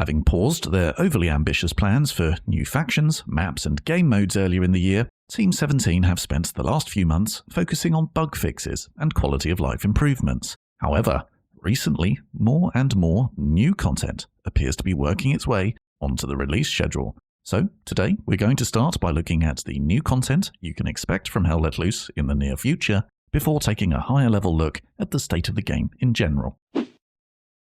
Having paused their overly ambitious plans for new factions, maps, and game modes earlier in the year, Team 17 have spent the last few months focusing on bug fixes and quality of life improvements. However, recently, more and more new content appears to be working its way onto the release schedule. So today, we're going to start by looking at the new content you can expect from Hell Let Loose in the near future, before taking a higher level look at the state of the game in general.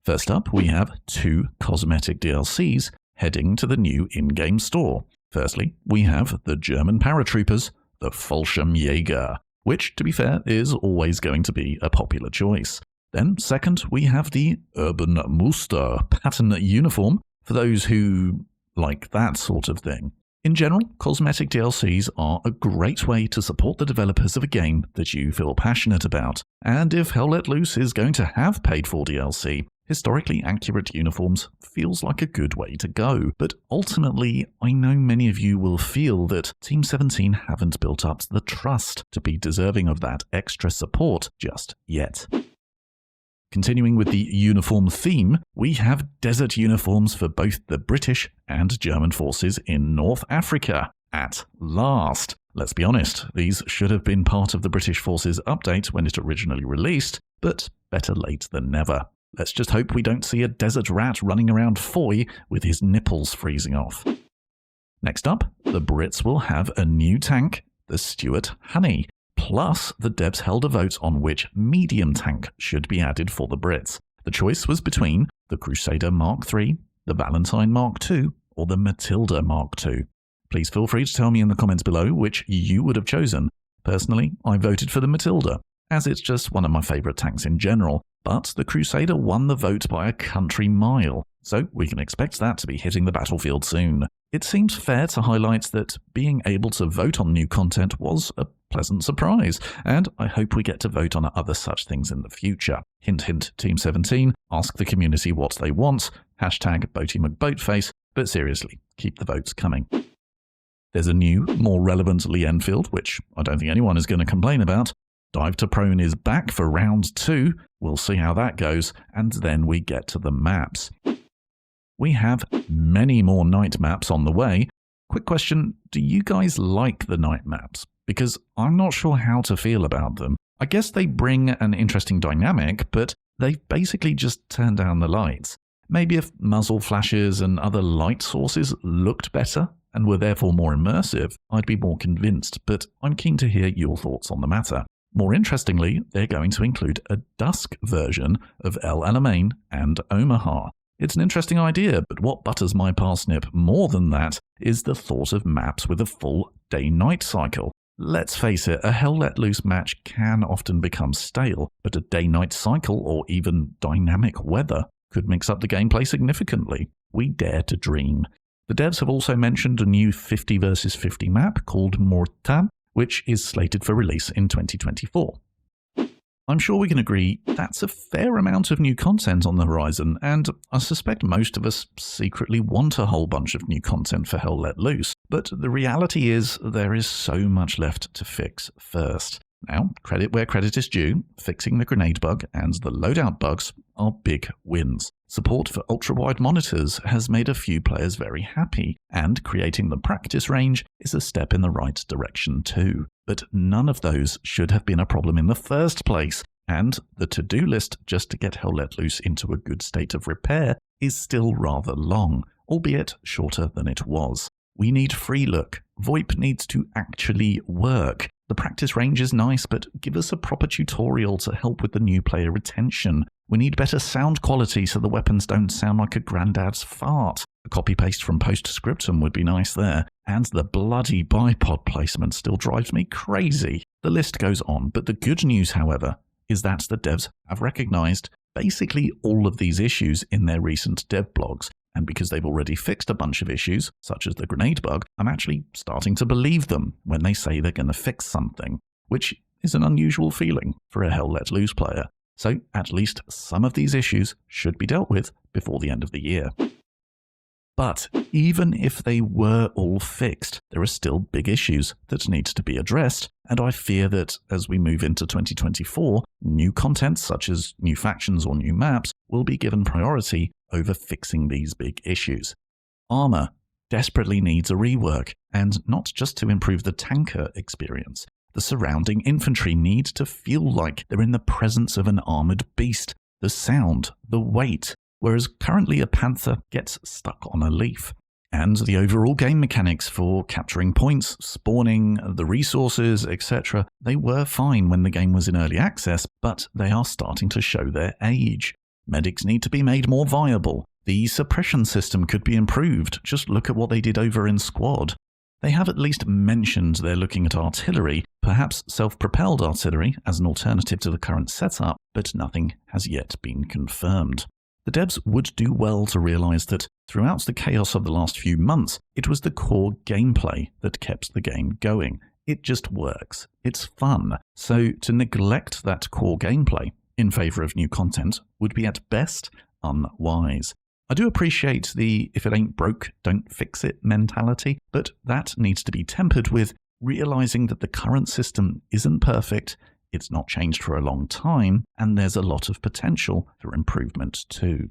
First up, we have 2 cosmetic DLCs heading to the new in-game store. Firstly, we have the German paratroopers, the Fallschirmjäger, which, to be fair, is always going to be a popular choice. Then, second, we have the Urban Muster pattern uniform for those who like that sort of thing. In general, cosmetic DLCs are a great way to support the developers of a game that you feel passionate about, and if Hell Let Loose is going to have paid-for DLC, historically accurate uniforms feels like a good way to go. But ultimately, I know many of you will feel that Team 17 haven't built up the trust to be deserving of that extra support just yet. Continuing with the uniform theme, we have desert uniforms for both the British and German forces in North Africa. At last! Let's be honest, these should have been part of the British Forces update when it originally released, but better late than never. Let's just hope we don't see a desert rat running around Foy with his nipples freezing off. Next up, the Brits will have a new tank, the Stuart Honey. Plus, the devs held a vote on which medium tank should be added for the Brits. The choice was between the Crusader Mark III, the Valentine Mark II, or the Matilda Mark II. Please feel free to tell me in the comments below which you would have chosen. Personally, I voted for the Matilda, as it's just one of my favourite tanks in general, but the Crusader won the vote by a country mile, so we can expect that to be hitting the battlefield soon. It seems fair to highlight that being able to vote on new content was a pleasant surprise, and I hope we get to vote on other such things in the future. Hint hint, Team 17, ask the community what they want, hashtag BoatyMcBoatface, but seriously, keep the votes coming. There's a new, more relevant Lee Enfield, which I don't think anyone is going to complain about. Dive to Prone is back for round 2, we'll see how that goes, and then we get to the maps. We have many more night maps on the way. Quick question, do you guys like the night maps? Because I'm not sure how to feel about them. I guess they bring an interesting dynamic, but they've basically just turned down the lights. Maybe if muzzle flashes and other light sources looked better and were therefore more immersive, I'd be more convinced, but I'm keen to hear your thoughts on the matter. More interestingly, they're going to include a dusk version of El Alamein and Omaha. It's an interesting idea, but what butters my parsnip more than that is the thought of maps with a full day-night cycle. Let's face it, a Hell Let Loose match can often become stale, but a day-night cycle or even dynamic weather could mix up the gameplay significantly. We dare to dream. The devs have also mentioned a new 50 vs 50 map called Morta, which is slated for release in 2024. I'm sure we can agree that's a fair amount of new content on the horizon, and I suspect most of us secretly want a whole bunch of new content for Hell Let Loose, but the reality is there is so much left to fix first. Now, credit where credit is due, fixing the grenade bug and the loadout bugs are big wins. Support for ultra-wide monitors has made a few players very happy, and creating the practice range is a step in the right direction too. But none of those should have been a problem in the first place, and the to-do list just to get Hell Let Loose into a good state of repair is still rather long, albeit shorter than it was. We need free look. VoIP needs to actually work. The practice range is nice, but give us a proper tutorial to help with the new player retention. We need better sound quality so the weapons don't sound like a granddad's fart. A copy-paste from Postscriptum would be nice there. And the bloody bipod placement still drives me crazy. The list goes on, but the good news, however, is that the devs have recognized basically all of these issues in their recent dev blogs. And because they've already fixed a bunch of issues, such as the grenade bug, I'm actually starting to believe them when they say they're going to fix something, which is an unusual feeling for a Hell Let Loose player. So at least some of these issues should be dealt with before the end of the year. But even if they were all fixed, there are still big issues that need to be addressed, and I fear that as we move into 2024, new content such as new factions or new maps will be given priority over fixing these big issues. Armor desperately needs a rework, and not just to improve the tanker experience. The surrounding infantry need to feel like they're in the presence of an armored beast. The sound, the weight, whereas currently a panther gets stuck on a leaf. And the overall game mechanics for capturing points, spawning, the resources, etc., they were fine when the game was in early access, but they are starting to show their age. Medics need to be made more viable. The suppression system could be improved. Just look at what they did over in Squad. They have at least mentioned they're looking at artillery, perhaps self-propelled artillery as an alternative to the current setup, but nothing has yet been confirmed. The devs would do well to realize that throughout the chaos of the last few months, it was the core gameplay that kept the game going. It just works. It's fun. So to neglect that core gameplay in favor of new content would be at best unwise. I do appreciate the if it ain't broke, don't fix it mentality, but that needs to be tempered with realizing that the current system isn't perfect, it's not changed for a long time, and there's a lot of potential for improvement too.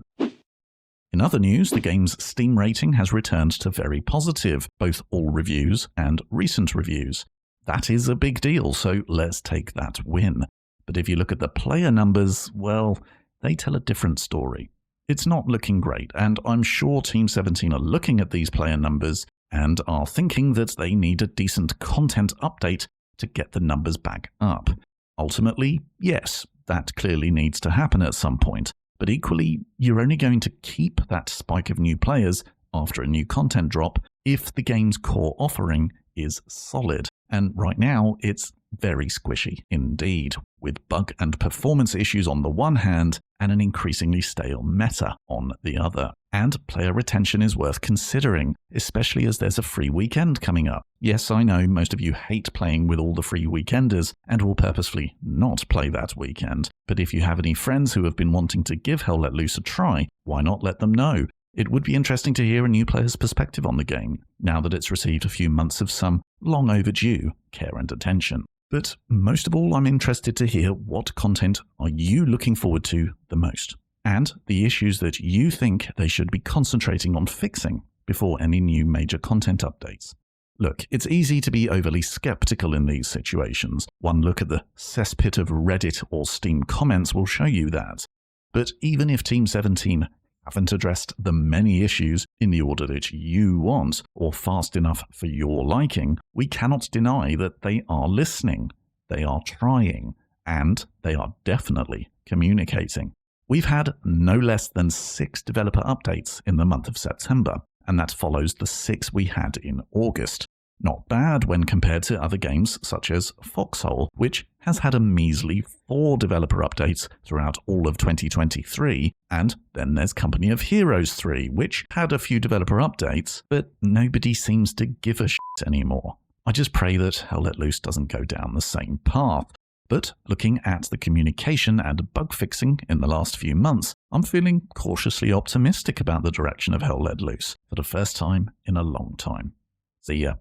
In other news, the game's Steam rating has returned to very positive, both all reviews and recent reviews. That is a big deal, so let's take that win. But if you look at the player numbers, well, they tell a different story. It's not looking great, and I'm sure Team 17 are looking at these player numbers and are thinking that they need a decent content update to get the numbers back up. Ultimately, yes, that clearly needs to happen at some point, but equally, you're only going to keep that spike of new players after a new content drop if the game's core offering is solid. And right now, it's very squishy indeed, with bug and performance issues on the one hand and an increasingly stale meta on the other. And player retention is worth considering, especially as there's a free weekend coming up. Yes, I know most of you hate playing with all the free weekenders and will purposefully not play that weekend, but if you have any friends who have been wanting to give Hell Let Loose a try, why not let them know? It would be interesting to hear a new player's perspective on the game, now that it's received a few months of some long overdue care and attention. But most of all, I'm interested to hear what content are you looking forward to the most, and the issues that you think they should be concentrating on fixing before any new major content updates. Look, it's easy to be overly skeptical in these situations. One look at the cesspit of Reddit or Steam comments will show you that. But even if Team 17 haven't addressed the many issues in the order that you want, or fast enough for your liking, we cannot deny that they are listening, they are trying, and they are definitely communicating. We've had no less than 6 developer updates in the month of September, and that follows the 6 we had in August. Not bad when compared to other games such as Foxhole, which has had a measly 4 developer updates throughout all of 2023, and then there's Company of Heroes 3, which had a few developer updates, but nobody seems to give a shit anymore. I just pray that Hell Let Loose doesn't go down the same path. But looking at the communication and bug fixing in the last few months, I'm feeling cautiously optimistic about the direction of Hell Let Loose for the first time in a long time. See ya.